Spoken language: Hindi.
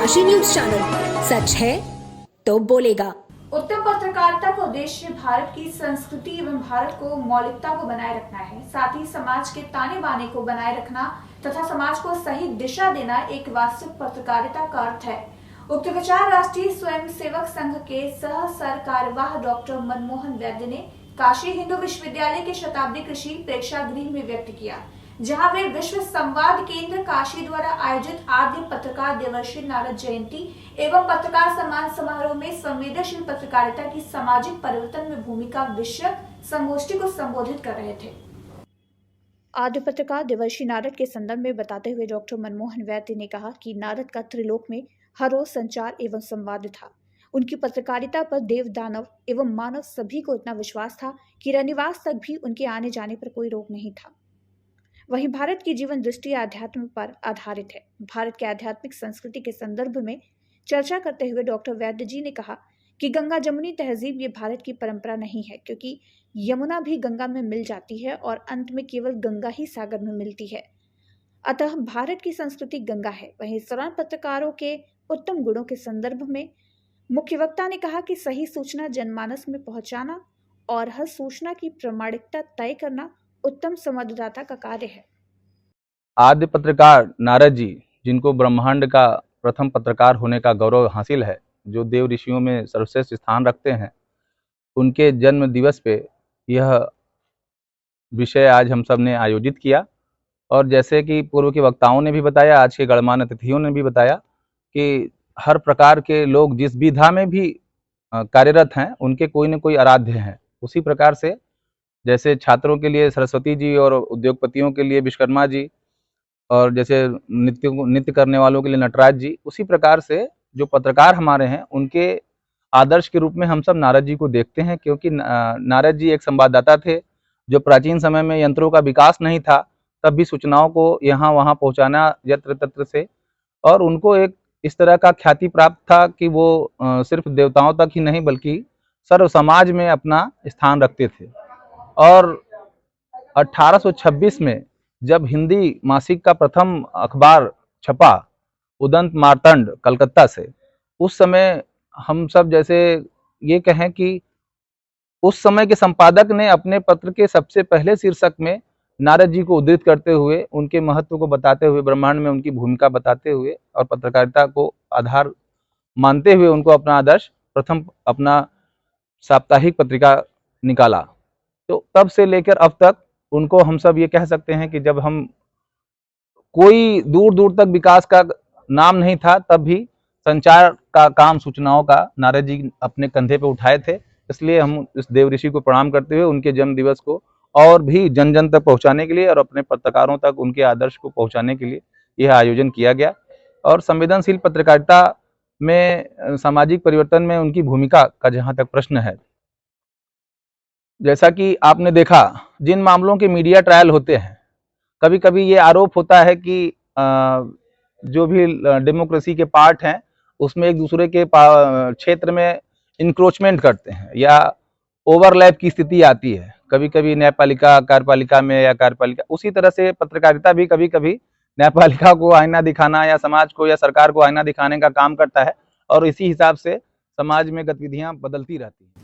काशी न्यूज चैनल, सच है तो बोलेगा। उत्तम पत्रकारिता का उद्देश्य भारत की संस्कृति एवं भारत को मौलिकता को बनाए रखना है, साथ ही समाज के ताने बाने को बनाए रखना तथा समाज को सही दिशा देना एक वास्तविक पत्रकारिता का अर्थ है। उक्त विचार राष्ट्रीय स्वयंसेवक संघ के सह सरकार्यवाह डॉक्टर मनमोहन वैद्य ने काशी हिंदू विश्वविद्यालय के शताब्दी कृषि प्रेक्षागृह में व्यक्त किया, जहां वे विश्व संवाद केंद्र काशी द्वारा आयोजित आद्य पत्रकार देवर्षि नारद जयंती एवं पत्रकार सम्मान समारोह में संवेदनशील पत्रकारिता की सामाजिक परिवर्तन में भूमिका विषयक संगोष्ठी को संबोधित कर रहे थे। आद्य पत्रकार देवर्षि नारद के संदर्भ में बताते हुए डॉक्टर मनमोहन वैद्य ने कहा कि नारद का त्रिलोक में हर रोज संचार एवं संवाद था। उनकी पत्रकारिता पर देव दानव एवं मानव सभी को इतना विश्वास था कि रनिवास तक भी उनके आने जाने पर कोई रोक नहीं था। वहीं भारत की जीवन दृष्टि आध्यात्म पर आधारित है। भारत के आध्यात्मिक संस्कृति के संदर्भ में चर्चा करते हुए डॉक्टर वैद्य जी ने कहा कि गंगा जमुनी तहजीब ये भारत की परंपरा नहीं है, क्योंकि यमुना भी गंगा में मिल जाती है और अंत में केवल गंगा ही सागर में मिलती है। अतः भारत की संस्कृति गंगा है। वहीं इस दौरान पत्रकारों के उत्तम गुणों के संदर्भ में मुख्य वक्ता ने कहा कि सही सूचना जनमानस में पहुंचाना और हर सूचना की प्रामाणिकता तय करना उत्तम संवाददाता का कार्य है। आद्य पत्रकार नारद जी, जिनको ब्रह्मांड का प्रथम पत्रकार होने का गौरव हासिल है, जो देव ऋषियों में सर्वश्रेष्ठ स्थान रखते हैं, उनके जन्म दिवस पे यह विषय आज हम सब ने आयोजित किया। और जैसे कि पूर्व के वक्ताओं ने भी बताया, आज के गणमान्य अतिथियों ने भी बताया कि हर प्रकार के लोग जिस विधा में भी कार्यरत हैं, उनके कोई न कोई आराध्य हैं। उसी प्रकार से जैसे छात्रों के लिए सरस्वती जी और उद्योगपतियों के लिए विश्वकर्मा जी और जैसे नृत्य करने वालों के लिए नटराज जी, उसी प्रकार से जो पत्रकार हमारे हैं, उनके आदर्श के रूप में हम सब नारद जी को देखते हैं। क्योंकि नारद जी एक संवाददाता थे, जो प्राचीन समय में यंत्रों का विकास नहीं था, तब भी सूचनाओं को यहाँ वहाँ पहुँचाना यत्र तत्र से, और उनको एक इस तरह का ख्याति प्राप्त था कि वो सिर्फ देवताओं तक ही नहीं बल्कि सर्व समाज में अपना स्थान रखते थे। और 1826 में जब हिंदी मासिक का प्रथम अखबार छपा, उदंत मार्तंड कलकत्ता से, उस समय हम सब जैसे ये कहें कि उस समय के संपादक ने अपने पत्र के सबसे पहले शीर्षक में नारद जी को उद्धृत करते हुए, उनके महत्व को बताते हुए, ब्रह्मांड में उनकी भूमिका बताते हुए और पत्रकारिता को आधार मानते हुए उनको अपना आदर्श प्रथम अपना साप्ताहिक पत्रिका निकाला। तो तब से लेकर अब तक उनको हम सब ये कह सकते हैं कि जब हम कोई दूर दूर तक विकास का नाम नहीं था, तब भी संचार का काम, सूचनाओं का नारद जी अपने कंधे पे उठाए थे। इसलिए हम इस देव ऋषि को प्रणाम करते हुए उनके जन्म दिवस को और भी जन जन तक पहुंचाने के लिए और अपने पत्रकारों तक उनके आदर्श को पहुंचाने के लिए यह आयोजन किया गया। और संवेदनशील पत्रकारिता में सामाजिक परिवर्तन में उनकी भूमिका का जहाँ तक प्रश्न है, जैसा कि आपने देखा, जिन मामलों के मीडिया ट्रायल होते हैं, कभी कभी ये आरोप होता है कि जो भी डेमोक्रेसी के पार्ट हैं, उसमें एक दूसरे के क्षेत्र में इंक्रोचमेंट करते हैं या ओवरलैप की स्थिति आती है, कभी कभी न्यायपालिका कार्यपालिका में या कार्यपालिका। उसी तरह से पत्रकारिता भी कभी कभी न्यायपालिका को आईना दिखाना या समाज को या सरकार को आईना दिखाने का काम करता है, और इसी हिसाब से समाज में गतिविधियां बदलती रहती हैं।